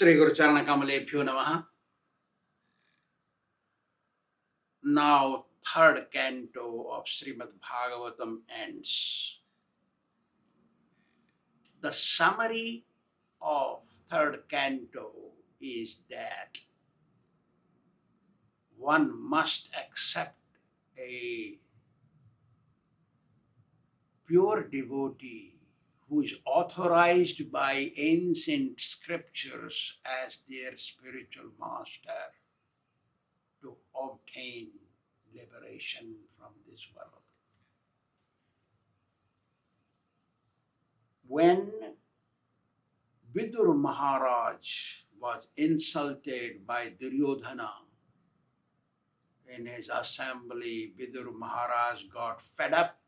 Sri Guru Charana Kamalebhyo Namaha. Now, third canto of Śrīmad-Bhāgavatam ends. The summary of third canto is that one must accept a pure devotee who is authorized by ancient scriptures as their spiritual master to obtain liberation from this world. When Vidur Maharaj was insulted by Duryodhana in his assembly, Vidur Maharaj got fed up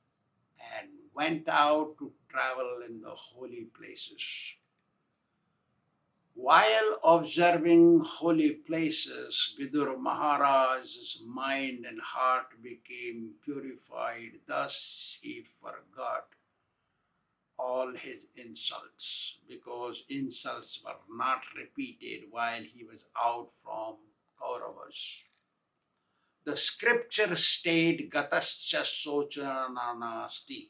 and went out to travel in the holy places. While observing holy places, Vidur Maharaj's mind and heart became purified. Thus he forgot all his insults, because insults were not repeated while he was out from Kauravas. The scripture state Gatascha Sochana Nasti.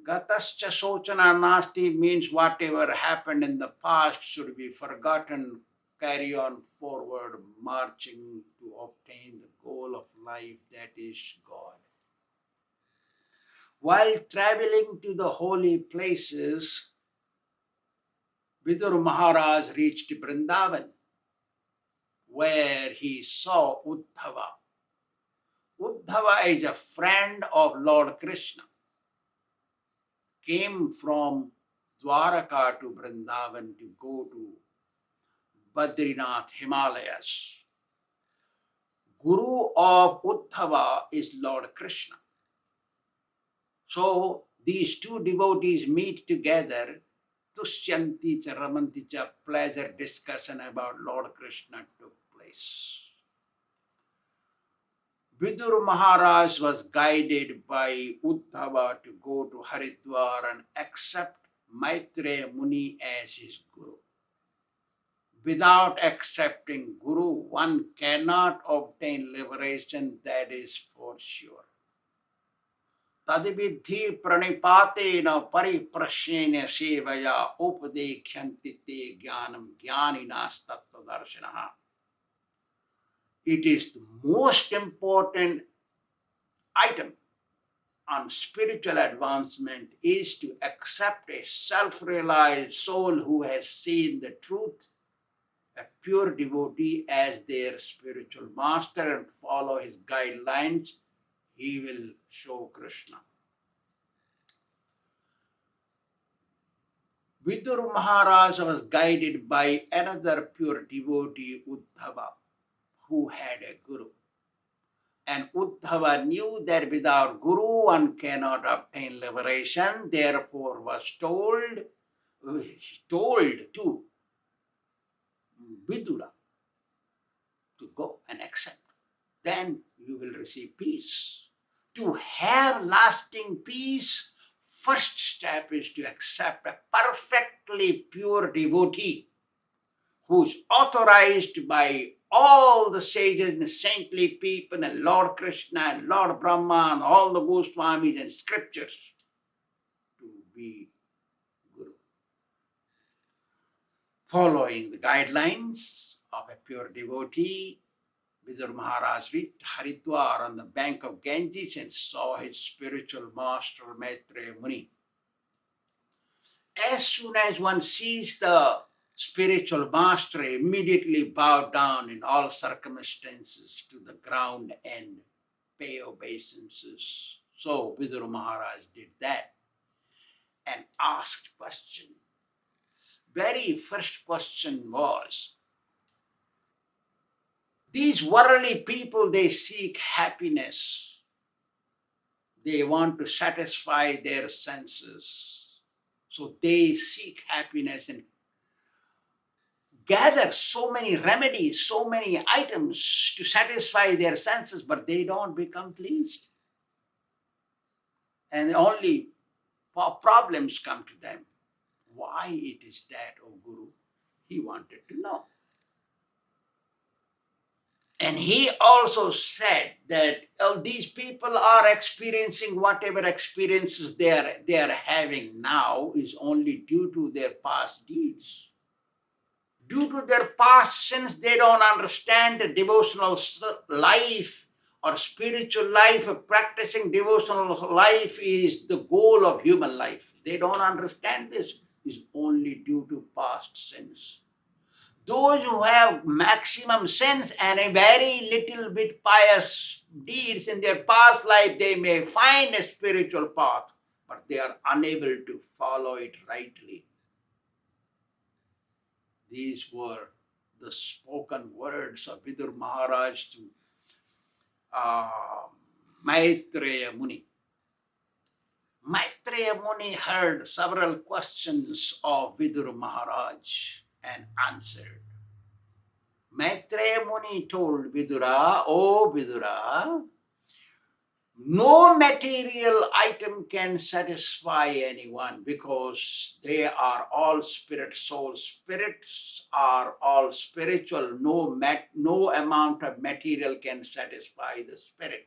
Gatascha Sochana Nasti means whatever happened in the past should be forgotten, carry on forward, marching to obtain the goal of life, that is God. While traveling to the holy places, Vidur Maharaj reached Vrindavan, where he saw Uddhava. Uddhava is a friend of Lord Kṛṣṇa. Came from Dwaraka to Vrindavan to go to Badrinath Himalayas. Guru of Uddhava is Lord Kṛṣṇa. So these two devotees meet together. Tushyanti cha ramanti cha, pleasure discussion about Lord Kṛṣṇa took place. Vidur Maharaj was guided by Uddhava to go to Haridwar and accept Maitreya Muni as his Guru. Without accepting Guru, one cannot obtain liberation, that is for sure. Tadividhi pranipatena pariprashnena sevaya upadekyanti te jnanam jnaninas tattvadarshanaha. It is the most important item on spiritual advancement is to accept a self-realized soul who has seen the truth, a pure devotee as their spiritual master, and follow his guidelines. He will show Kṛṣṇa. Vidur Maharaj was guided by another pure devotee, Uddhava, who had a guru. And Uddhava knew that without guru one cannot obtain liberation, therefore was told to Vidura to go and accept. Then you will receive peace. To have lasting peace, first step is to accept a perfectly pure devotee who is authorized by all the sages and the saintly people and Lord Kṛṣṇa and Lord Brahma and all the Swāmīs and scriptures to be Guru. Following the guidelines of a pure devotee, Vidur Maharaj reached Haridwar on the bank of Ganges and saw his spiritual master Maitreya Muni. As soon as one sees the spiritual master, immediately bow down in all circumstances to the ground and pay obeisances. So Vidur Maharaj did that and asked question. Very first question was, these worldly people, they seek happiness. They want to satisfy their senses. So they seek happiness and gather so many remedies, so many items to satisfy their senses, but they don't become pleased. And only problems come to them. Why it is that, O Guru? He wanted to know. And he also said that these people are experiencing whatever experiences they are having now is only due to their past deeds. Due to their past sins, they don't understand the devotional life or spiritual life. Practicing devotional life is the goal of human life. They don't understand this. It's only due to past sins. Those who have maximum sins and a very little bit pious deeds in their past life, they may find a spiritual path, but they are unable to follow it rightly. These were the spoken words of Vidur Maharaj to Maitreya Muni. Maitreya Muni heard several questions of Vidur Maharaj and answered. Maitreya Muni told Vidura, "O Vidura, no material item can satisfy anyone because they are all spirit souls. Spirits are all spiritual. No amount of material can satisfy the spirit.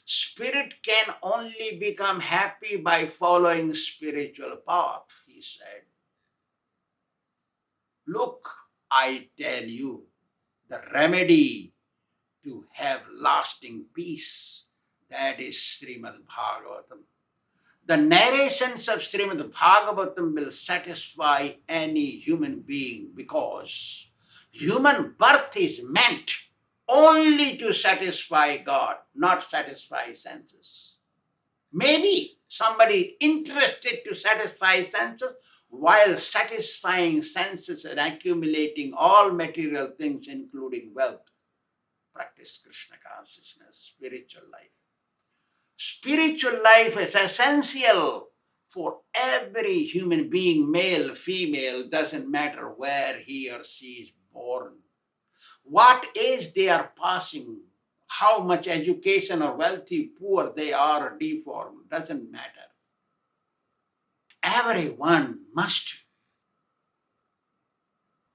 Spirit can only become happy by following spiritual path," he said. Look, I tell you, the remedy to have lasting peace, that is Śrīmad-Bhāgavatam. The narrations of Śrīmad-Bhāgavatam will satisfy any human being because human birth is meant only to satisfy God, not satisfy senses. Maybe somebody interested to satisfy senses while satisfying senses and accumulating all material things, including wealth. Practice Kṛṣṇa consciousness, spiritual life. Spiritual life is essential for every human being, male, female, doesn't matter where he or she is born. What age they are passing, how much education or wealthy, poor they are or deformed, doesn't matter. Everyone must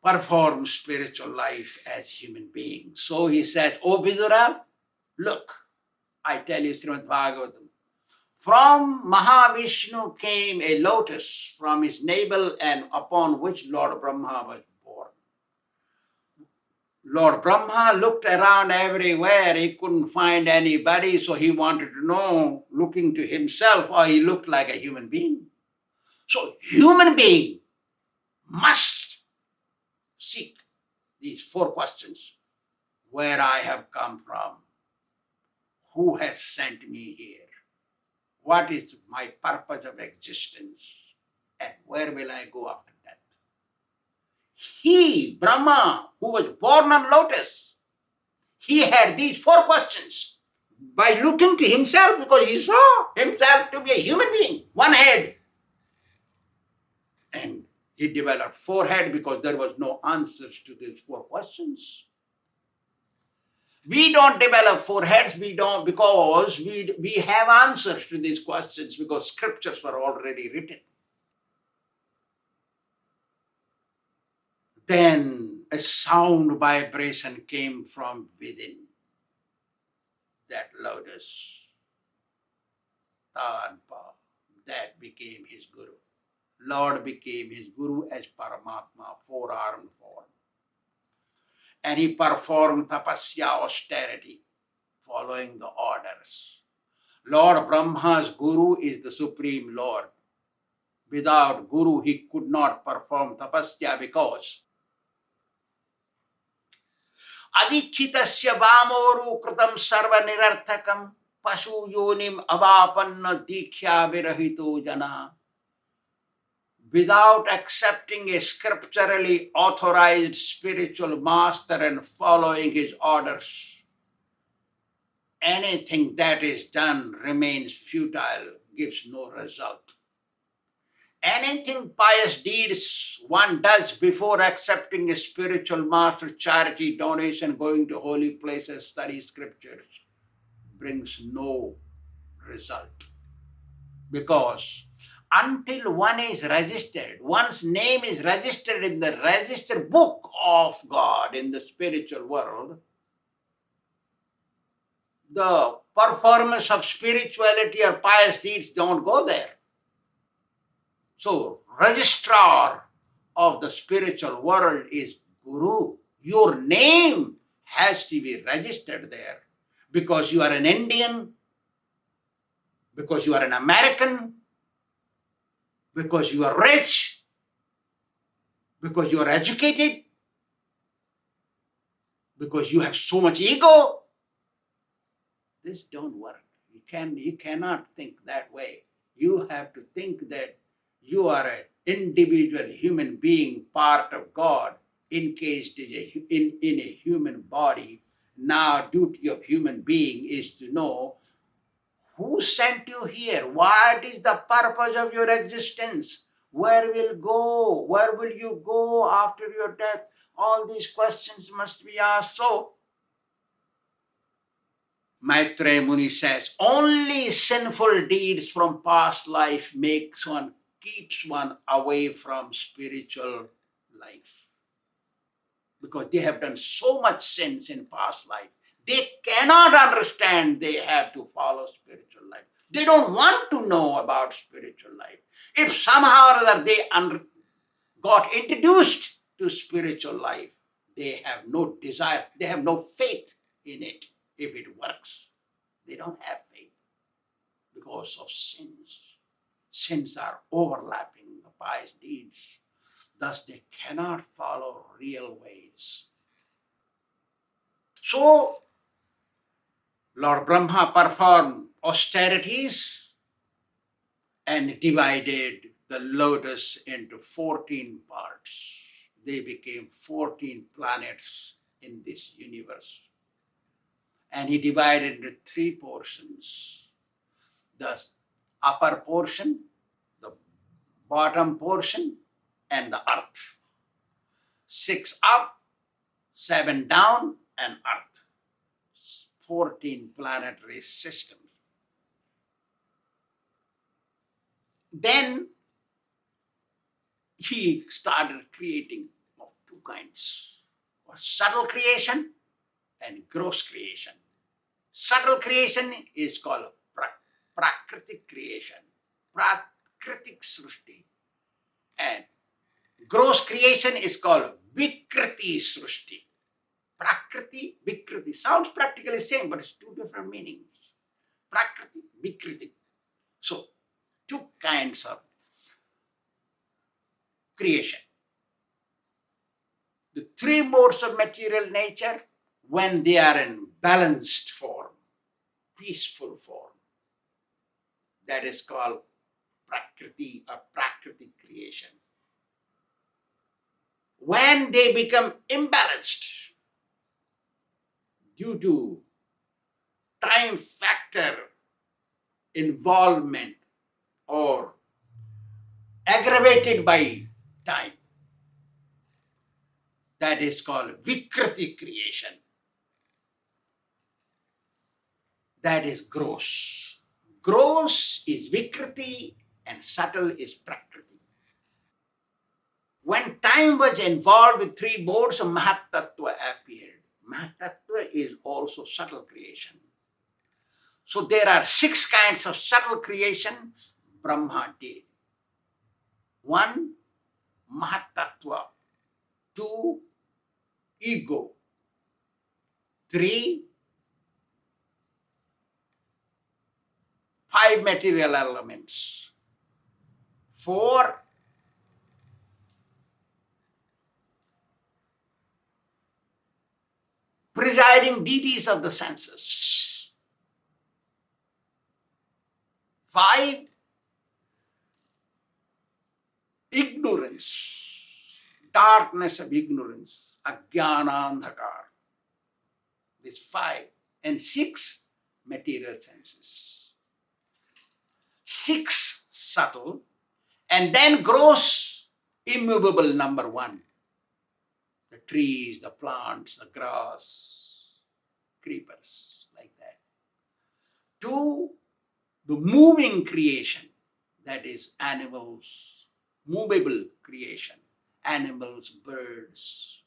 perform spiritual life as human beings. So he said, "O Vidura, look, I tell you Śrīmad-Bhāgavatam. From Mahavishnu came a lotus from his navel and upon which Lord Brahma was born. Lord Brahma looked around everywhere. He couldn't find anybody, so he wanted to know, looking to himself, how he looked like a human being. So human being must seek these 4 questions. Where I have come from, who has sent me here, what is my purpose of existence, and where will I go after death?" He, Brahma, who was born on lotus, he had these 4 questions by looking to himself, because he saw himself to be a human being, one head. And he developed 4 heads because there was no answers to these 4 questions. We don't develop 4 heads, because we have answers to these questions because scriptures were already written. Then a sound vibration came from within that lotus. That became his guru. Lord became his guru as Paramatma, 4-armed form. And he performed tapasya, austerity, following the orders. Lord Brahma's guru is the Supreme Lord. Without guru, he could not perform tapasya because Avichitasya vamoru kritam sarva nirarthakam pasu yonim avapanna dikhya virahito jana. Without accepting a scripturally authorized spiritual master and following his orders, anything that is done remains futile, gives no result. Anything pious deeds one does before accepting a spiritual master, charity, donation, going to holy places, study scriptures, brings no result. Because until one is registered, one's name is registered in the register book of God in the spiritual world, the performance of spirituality or pious deeds don't go there. So, registrar of the spiritual world is Guru. Your name has to be registered there because you are an Indian, because you are an American, because you are rich, because you are educated, because you have so much ego. This don't work. You cannot think that way. You have to think that you are an individual human being, part of God, encased in a human body. Now, duty of human being is to know who sent you here, what is the purpose of your existence, where will you go after your death. All these questions must be asked. So, Maitreya Muni says, only sinful deeds from past life keeps one away from spiritual life. Because they have done so much sins in past life. They cannot understand they have to follow spiritual life. They don't want to know about spiritual life. If somehow or other they got introduced to spiritual life, they have no desire, they have no faith in it. If it works, they don't have faith because of sins. Sins are overlapping the pious deeds. Thus, they cannot follow real ways. So, Lord Brahma performed austerities and divided the lotus into 14 parts. They became 14 planets in this universe. And he divided into 3 portions. The upper portion, the bottom portion, and the earth. 6 up, 7 down, and earth. 14 planetary systems. Then he started creating of 2 kinds. Subtle creation and gross creation. Subtle creation is called prakritic creation, prakritik srushti. And gross creation is called vikriti srushti. Prakriti, vikriti. Sounds practically same, but it's 2 different meanings. Prakriti, vikriti. So, 2 kinds of creation. The 3 modes of material nature, when they are in balanced form, peaceful form, that is called prakriti or prakritic creation. When they become imbalanced due to time factor involvement or aggravated by time, that is called vikriti creation. That is gross. Gross is vikriti and subtle is prakriti. When time was involved with 3 modes of Mahatattva appeared. Mahatattva is also subtle creation. So there are 6 kinds of subtle creation Brahma did. 1, Mahatattva. 2, ego. 3, 5 material elements. 4, presiding deities of the senses. 5, ignorance, darkness of ignorance, ajnana-andhakar. These 5. And 6, material senses. 6 subtle, and then gross, immovable number 1. The trees, the plants, the grass, creepers, like that. 2, the moving creation, that is animals, movable creation, animals, birds,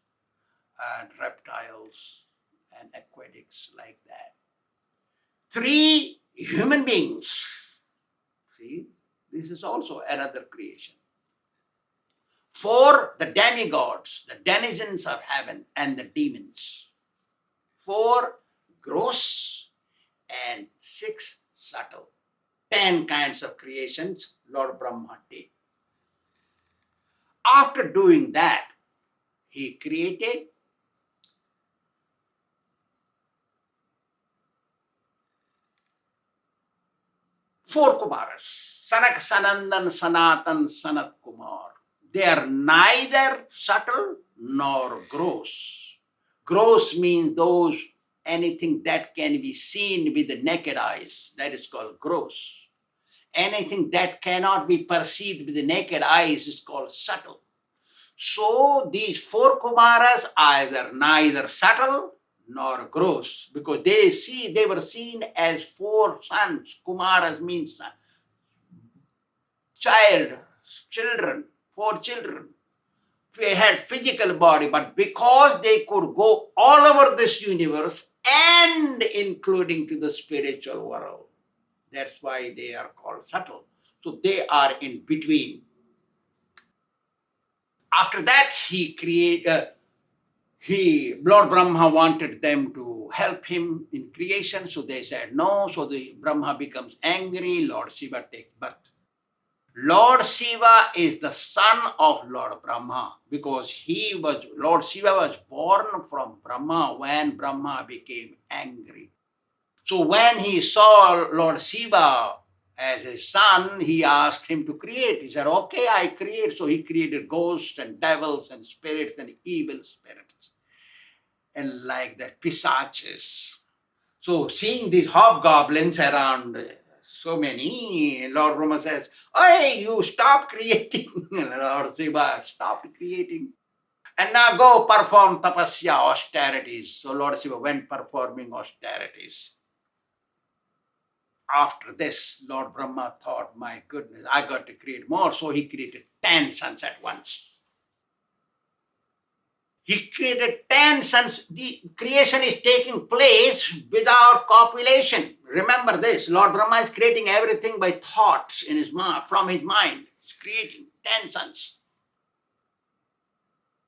and reptiles, and aquatics like that. 3 human beings. See, this is also another creation. 4 the demigods, the denizens of heaven and the demons. 4 gross and 6 subtle. 10 kinds of creations Lord Brahma did. After doing that, he created 4 Kumaras. Sanak, Sanandan, Sanatan, Sanat Kumar. They are neither subtle nor gross. Gross means anything that can be seen with the naked eyes. That is called gross. Anything that cannot be perceived with the naked eyes is called subtle. So these 4 Kumaras are neither subtle nor gross, because they were seen as 4 sons. Kumaras means children, 4 children. They had physical body, but because they could go all over this universe and including to the spiritual world, that's why they are called subtle. So they are in between. After that, Lord Brahma wanted them to help him in creation, so they said no. So the Brahma becomes angry. Lord Shiva takes birth. Lord Shiva is the son of Lord Brahma, because Lord Shiva was born from Brahma when Brahma became angry. So when he saw Lord Shiva as his son, he asked him to create. He said, okay, I create. So he created ghosts and devils and spirits and evil spirits, and like that, pisachas. So seeing these hobgoblins around, so many, Lord Brahma says, hey, you stop creating. Lord Shiva stopped creating. And now go perform tapasya, austerities. So Lord Shiva went performing austerities. After this, Lord Brahma thought, my goodness, I got to create more. So he created 10 sons at once. He created 10 sons. The creation is taking place without copulation. Remember this, Lord Brahma is creating everything by thoughts in his mind, from his mind. He's creating 10 sons.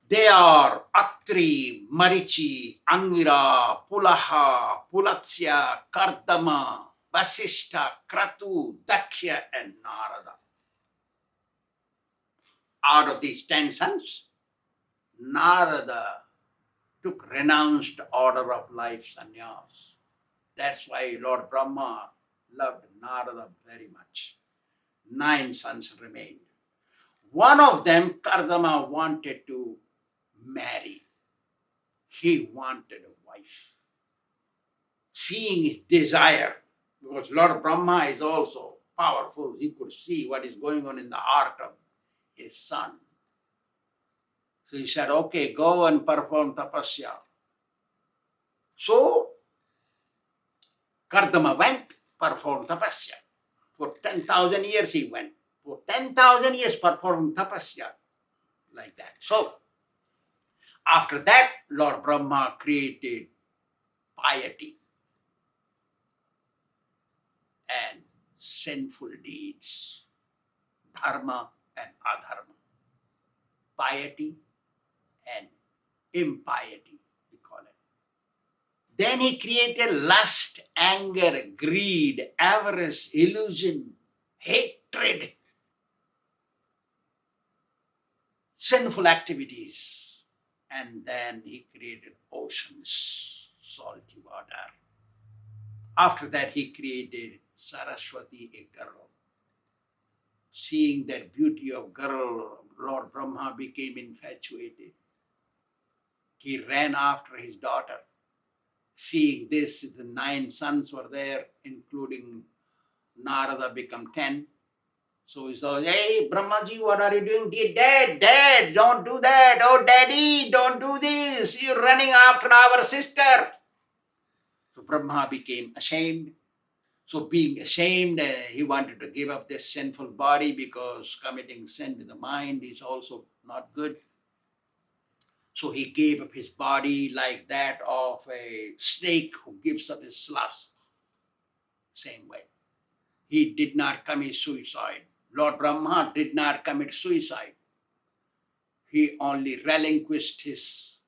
They are Atri, Marichi, Anvira, Pulaha, Pulatsya, Kardama, Vasishtha, Kratu, Daksha, and Narada. Out of these 10 sons, Narada took renounced order of life sannyas. That's why Lord Brahma loved Narada very much. 9 sons remained. One of them, Kardama, wanted to marry. He wanted a wife. Seeing his desire, because Lord Brahma is also powerful, he could see what is going on in the heart of his son. So he said, okay, go and perform tapasya. So Kardama went, performed tapasya. For 10,000 years he went. For 10,000 years performed tapasya. Like that. So after that, Lord Brahma created piety and sinful deeds, dharma and adharma, piety and impiety, we call it. Then he created lust, anger, greed, avarice, illusion, hatred, sinful activities. And then he created oceans, salty water. After that, he created Saraswati, a girl. Seeing that beauty of girl, Lord Brahma became infatuated. He ran after his daughter. Seeing this, the 9 sons were there, including Narada, become 10. So he said, hey, Brahmaji, what are you doing? Dad, don't do that. Oh, daddy, don't do this. You're running after our sister. So Brahma became ashamed. So being ashamed, he wanted to give up this sinful body because committing sin with the mind is also not good. So he gave up his body like that of a snake who gives up his slough. Same way. He did not commit suicide. Lord Brahma did not commit suicide. He only relinquished his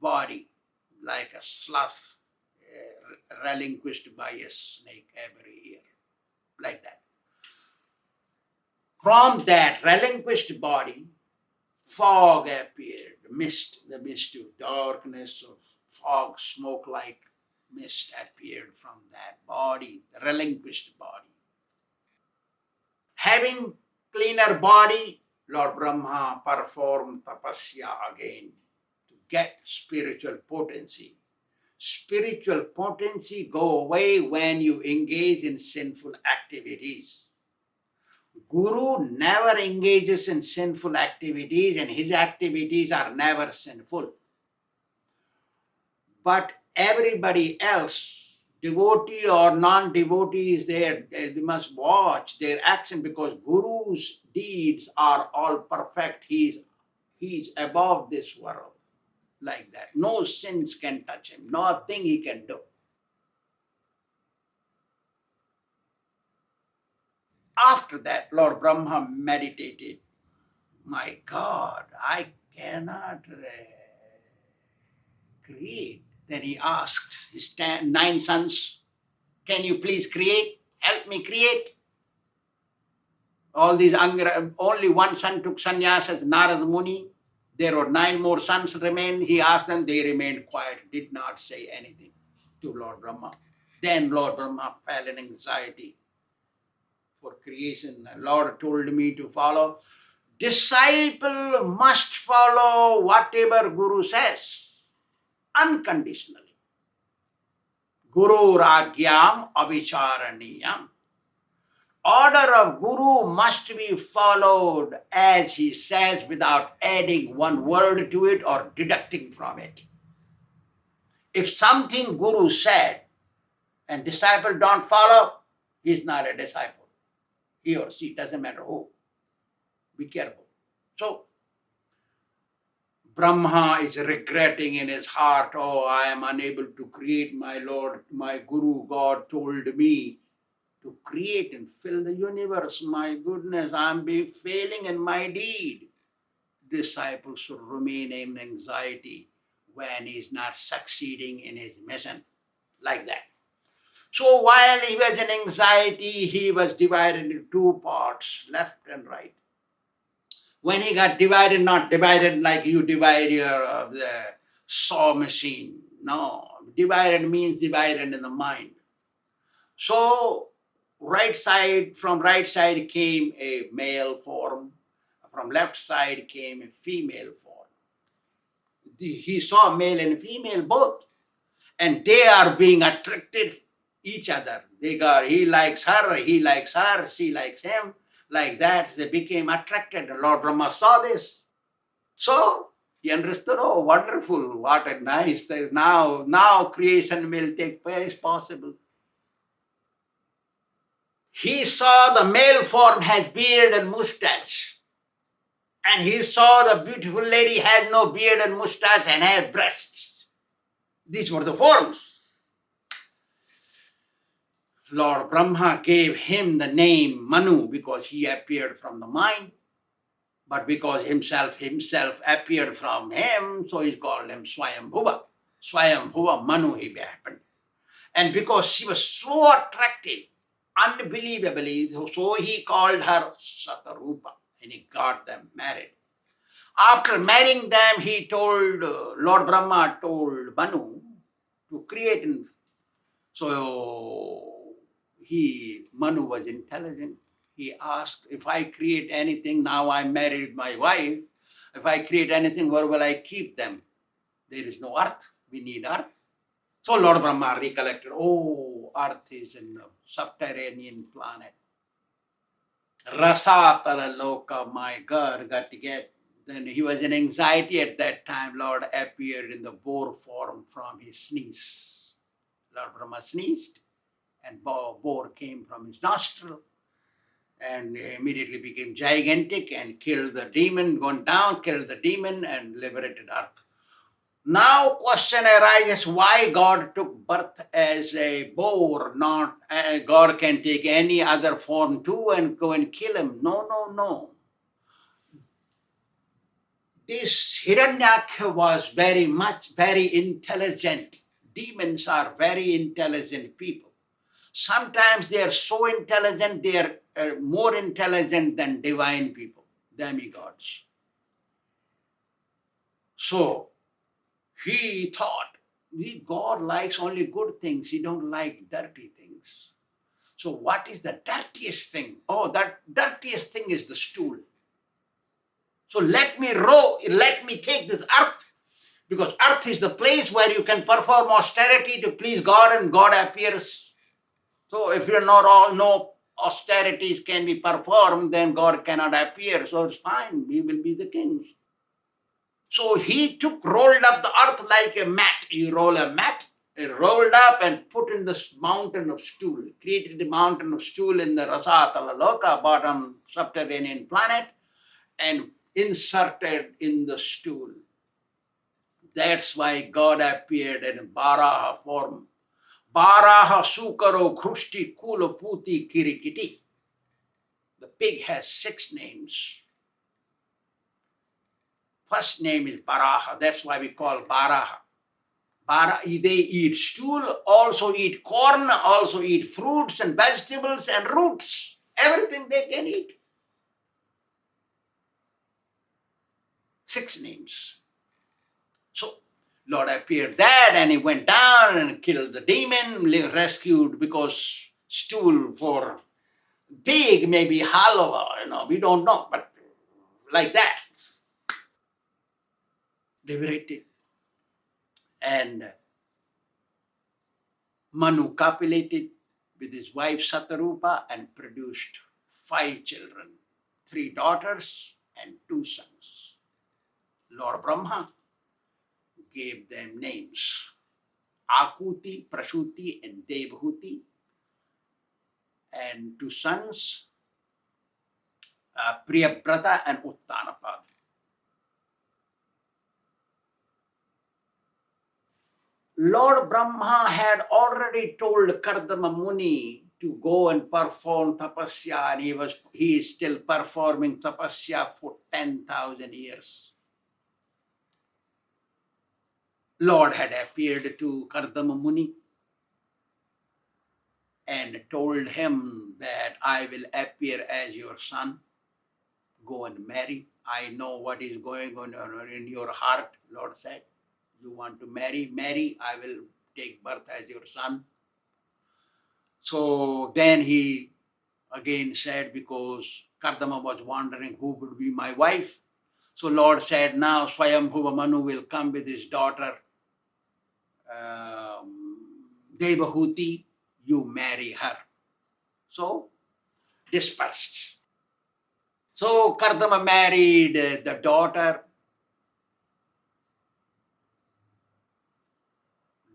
body like a slough relinquished by a snake every year. Like that. From that relinquished body, fog appeared, mist, the mist of darkness of fog, smoke-like mist appeared from that body, the relinquished body. Having cleaner body, Lord Brahma performed tapasya again to get spiritual potency. Spiritual potency go away when you engage in sinful activities. Guru never engages in sinful activities and his activities are never sinful. But everybody else, devotee or non-devotee, they must watch their action because Guru's deeds are all perfect. He's above this world. Like that. No sins can touch him. Nothing he can do. After that, Lord Brahma meditated. My God, I cannot create. Then he asked his 9 sons, can you please create? Help me create. All these only one son took sannyas as Narada Muni. There were 9 more sons remained. He asked them, they remained quiet, did not say anything to Lord Brahma. Then Lord Brahma fell in anxiety for creation. Lord told me to follow. Disciple must follow whatever Guru says, unconditionally. Guru Ragyam Avicharaniyam. Order of Guru must be followed as he says without adding one word to it or deducting from it. If something Guru said and disciple don't follow, he is not a disciple. He or she, doesn't matter who. Be careful. So, Brahma is regretting in his heart, oh, I am unable to create, my Lord, my Guru, God told me to create and fill the universe. My goodness, I am failing in my deed. Disciples should remain in anxiety when he is not succeeding in his mission. Like that. So while he was in anxiety, he was divided into 2 parts, left and right. When he got divided, not divided like you divide your the saw machine. No, divided means divided in the mind. So from right side came a male form, from left side came a female form. He saw male and female both, and they are being attracted each other. He likes her, he likes her, she likes him. Like that, they became attracted. Lord Brahma saw this. So he understood, oh, wonderful, what a nice, now creation will take place possible. He saw the male form has beard and mustache. And he saw the beautiful lady has no beard and mustache and has breasts. These were the forms. Lord Brahma gave him the name Manu because he appeared from the mind. But because himself appeared from him, so he called him Swayambhuva. Swayambhuva Manu he happened. And because she was so attractive, unbelievably, so he called her Satarupa and he got them married. After marrying them, he told, Lord Brahma told Manu to create. So Manu was intelligent. He asked, if I create anything, now I'm married with my wife, if I create anything, where will I keep them? There is no earth. We need earth. So Lord Brahma recollected, oh, earth is in the subterranean planet. Rasatala Loka, my God, got to get. Then he was in anxiety at that time. Lord appeared in the boar form from his sneeze. Lord Brahma sneezed and boar came from his nostril and immediately became gigantic and killed the demon, gone down, killed the demon and liberated earth. Now question arises why God took birth as a boar, not God can take any other form too and go and kill him. No. This Hiranyaksha was very intelligent. Demons are very intelligent people. Sometimes they are so intelligent, they are more intelligent than divine people, demigods. So he thought, God likes only good things, he don't like dirty things. So what is the dirtiest thing? Oh, that dirtiest thing is the stool. So let me take this earth, because earth is the place where you can perform austerity to please God and God appears. So if you're no austerities can be performed, then God cannot appear. So it's fine, we will be the kings. So he rolled up the earth like a mat. You roll a mat, it rolled up and put in this mountain of stool, created the mountain of stool in the Rasatala Loka, bottom subterranean planet, and inserted in the stool. That's why God appeared in Baraha form. Baraha Sukaro Kṛṣṇa Kula Puti Kirikiti. The pig has 6 names. First name is Baraha. That's why we call Baraha. They eat stool, also eat corn, also eat fruits and vegetables and roots. Everything they can eat. 6 names. So Lord appeared that and he went down and killed the demon, rescued, because stool for pig may be hollow, we don't know, but like that. Liberated. And Manu copulated with his wife Satarupa and produced 5 children, 3 daughters and 2 sons. Lord Brahma gave them names, Akuti, Prashuti and Devhuti, and 2 sons, Priyabrata and Uttanapada. Lord Brahma had already told Kardama Muni to go and perform tapasya, and he is still performing tapasya for 10,000 years. Lord had appeared to Kardama Muni and told him that I will appear as your son. Go and marry. I know what is going on in your heart, Lord said. You want to marry, I will take birth as your son. So then he again said, because Kardama was wondering who would be my wife. So Lord said, now Swayambhuva Manu will come with his daughter Devahuti, you marry her. So dispersed. So Kardama married the daughter.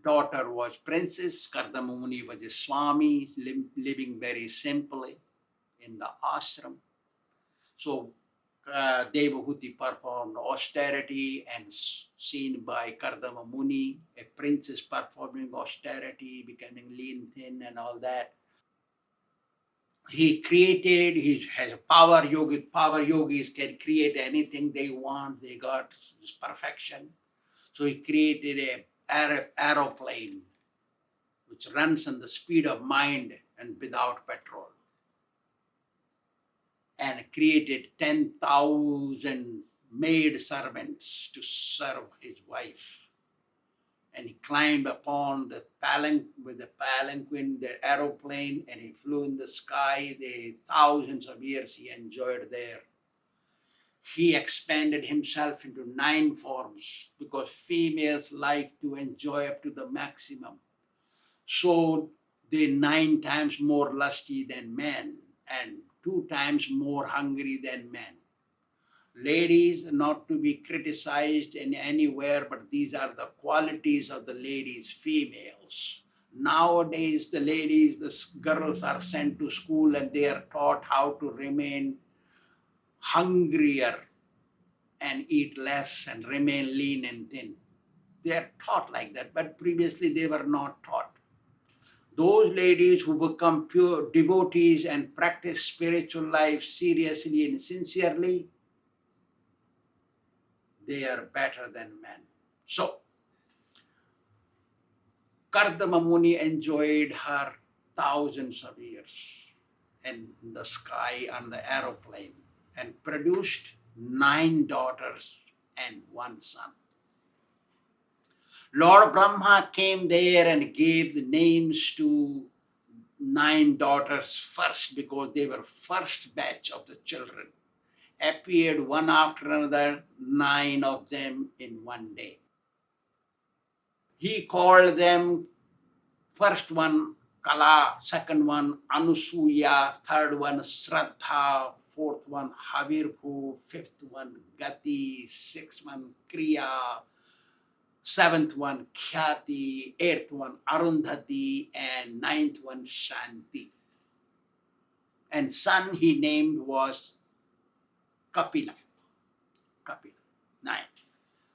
Daughter was princess. Kardama Muni was a Swāmī, living very simply in the ashram. So Devahuti performed austerity and seen by Kardama Muni, a princess performing austerity, becoming lean, thin and all that. He has power yogis can create anything they want. They got this perfection. So he created an aeroplane which runs on the speed of mind and without petrol. And created 10,000 maid servants to serve his wife. And he climbed upon the palanquin, the aeroplane, and he flew in the sky. The thousands of years he enjoyed there. He expanded himself into 9 forms because females like to enjoy up to the maximum. So they're 9 times more lusty than men and 2 times more hungry than men. Ladies, not to be criticized in anywhere, but these are the qualities of the ladies, females. Nowadays, the ladies, the girls are sent to school and they are taught how to remain hungrier and eat less and remain lean and thin. They are taught like that, but previously they were not taught. Those ladies who become pure devotees and practice spiritual life seriously and sincerely, they are better than men. So, Kardama Muni enjoyed her thousands of years in the sky on the aeroplane and produced 9 daughters and 1 son. Lord Brahma came there and gave the names to 9 daughters first because they were first batch of the children. Appeared one after another, 9 of them in one day. He called them, first one Kala, second one Anusuya, third one Shraddha, fourth one Havirbhu, fifth one Gati, sixth one Kriya, seventh one Khyati, eighth one Arundhati, and ninth one Shanti. And son he named was Kapila. 9.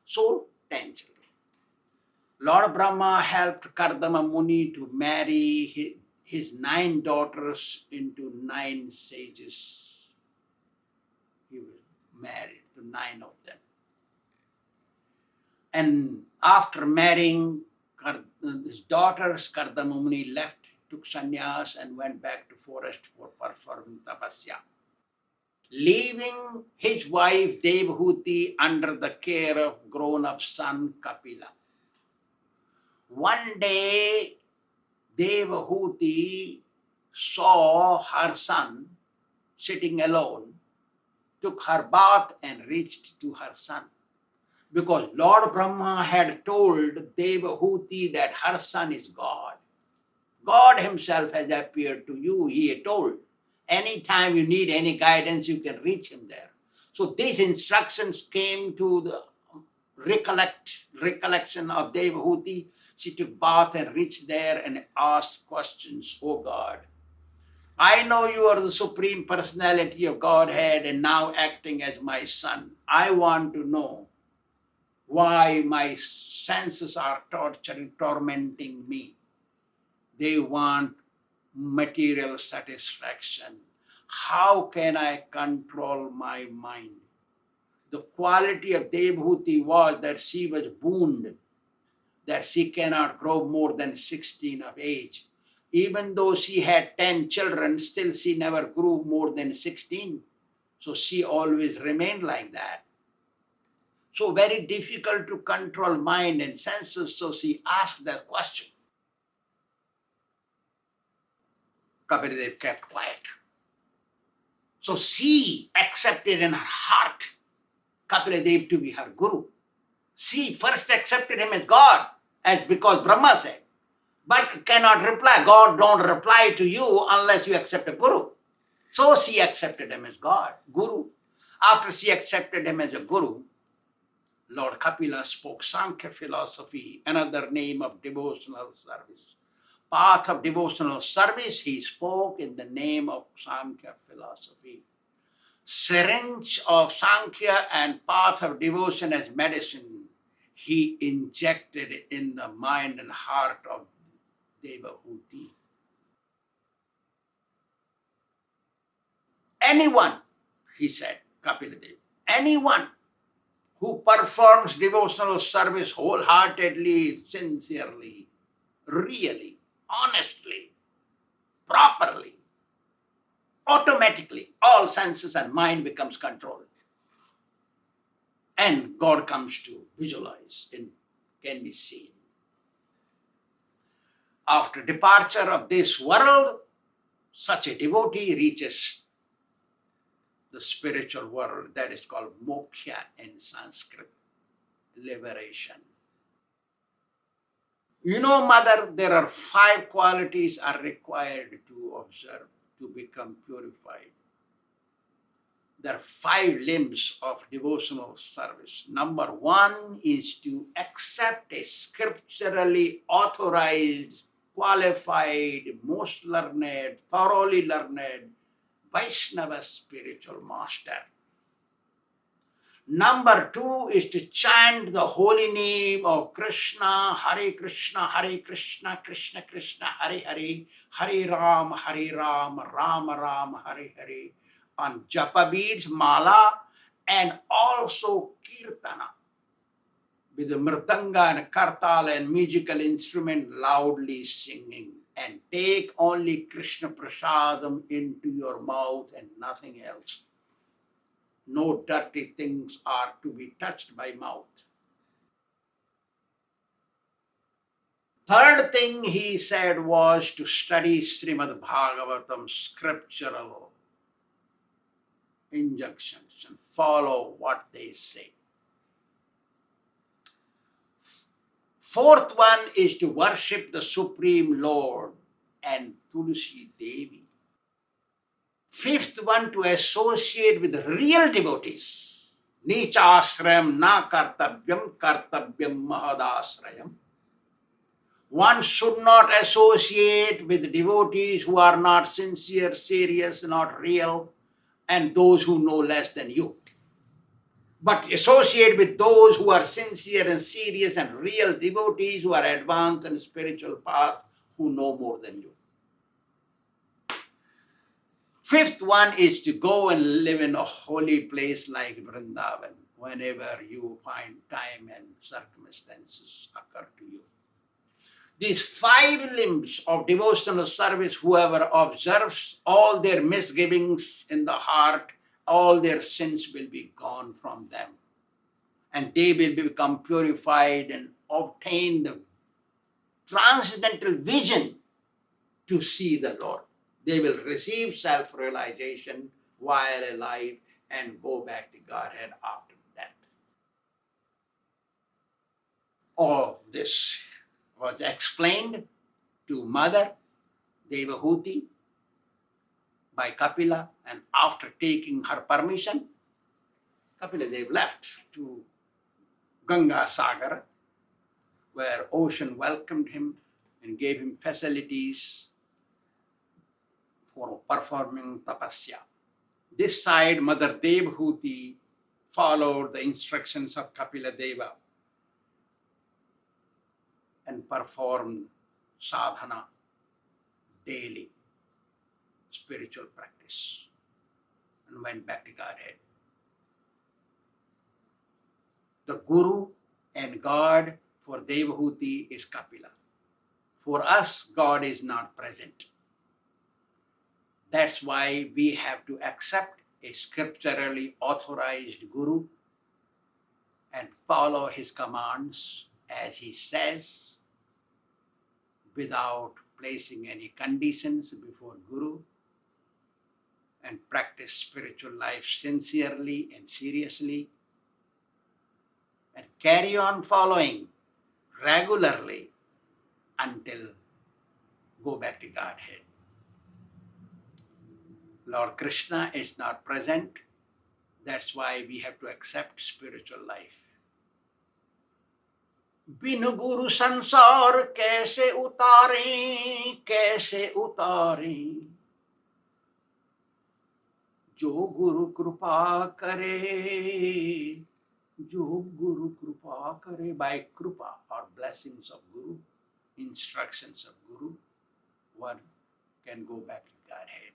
So 10 children. Lord Brahma helped Kardama Muni to marry his 9 daughters into 9 sages. He was married to 9 of them. And after marrying his daughters, Kardama Muni left, took sannyas and went back to forest for performing tapasya, leaving his wife Devahuti under the care of grown-up son Kapila. One day, Devahuti saw her son sitting alone, took her bath and reached to her son. Because Lord Brahma had told Devahuti that her son is God. God himself has appeared to you, he had told. Anytime you need any guidance, you can reach him there. So these instructions came to the recollection of Devahuti. She took bath and reached there and asked questions. Oh God, I know you are the Supreme Personality of Godhead and now acting as my son. I want to know why my senses are tormenting me. They want material satisfaction. How can I control my mind? The quality of Devahuti was that she was bound, that she cannot grow more than 16 of age. Even though she had 10 children, still she never grew more than 16. So she always remained like that. So very difficult to control mind and senses. So she asked that question. Kapila kept quiet. So she accepted in her heart Kapila to be her guru. She first accepted him as God, as because Brahma said, but cannot reply. God don't reply to you unless you accept a guru. So she accepted him as God, guru. After she accepted him as a guru, Lord Kapila spoke Sankhya philosophy, another name of devotional service. Path of devotional service, he spoke in the name of Sankhya philosophy. Syringe of Sankhya and path of devotion as medicine, he injected in the mind and heart of Devahuti. Anyone, he said, Kapila Dev, anyone who performs devotional service wholeheartedly, sincerely, really, honestly, properly, automatically, all senses and mind becomes controlled. And God comes to visualize and can be seen. After departure of this world, such a devotee reaches the spiritual world that is called moksha in Sanskrit, liberation. You know, Mother, there are 5 qualities are required to observe to become purified. There are 5 limbs of devotional service. Number 1 is to accept a scripturally authorized qualified, most learned, thoroughly learned Vaishnava spiritual master. Number 2 is to chant the holy name of Kṛṣṇa, Hare Kṛṣṇa, Hare Kṛṣṇa, Krishna Krishna, Hare Hare, Hare Ram, Rama Rama, Hare Hare, on japa beads, mala, and also kirtana, with the mritanga and kartala and musical instrument loudly singing. And take only Krishna prasadam into your mouth and nothing else. No dirty things are to be touched by mouth. Third thing he said was to study Śrīmad-Bhāgavatam scriptural injunctions and follow what they say. Fourth one is to worship the Supreme Lord and Tulsi Devi. Fifth one, to associate with real devotees. Nichasrayam na kartavyam kartavyam mahadasrayam. One should not associate with devotees who are not sincere, serious, not real, and those who know less than you. But associate with those who are sincere and serious and real devotees who are advanced in spiritual path, who know more than you. Fifth one is to go and live in a holy place like Vrindavan whenever you find time and circumstances occur to you. These 5 limbs of devotional service, whoever observes, all their misgivings in the heart, all their sins will be gone from them. And they will become purified and obtain the transcendental vision to see the Lord. They will receive self-realization while alive and go back to Godhead after death. All of this was explained to Mother Devahuti by Kapila, and after taking her permission, Kapila Dev left to Ganga Sagar, where ocean welcomed him and gave him facilities for performing tapasya. This side, Mother Devahuti followed the instructions of Kapila Deva and performed sadhana daily, spiritual practice, and went back to Godhead. The Guru and God for Devahuti is Kapila. For us, God is not present. That's why we have to accept a scripturally authorized Guru and follow his commands as he says, without placing any conditions before Guru, and practice spiritual life sincerely and seriously, and carry on following regularly until go back to Godhead. Lord Kṛṣṇa is not present. That's why we have to accept spiritual life. बिनु गुरु संसार कैसे उतारें, कैसे उतारें, जो गुरु कृपा करे, जो गुरु कृपा करे. By कृपा or blessings of Guru, instructions of Guru, one can go back to Godhead.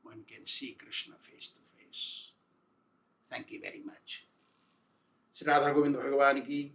One can see Kṛṣṇa face to face. Thank you very much. Śrī Radha Govinda Bhagavan ki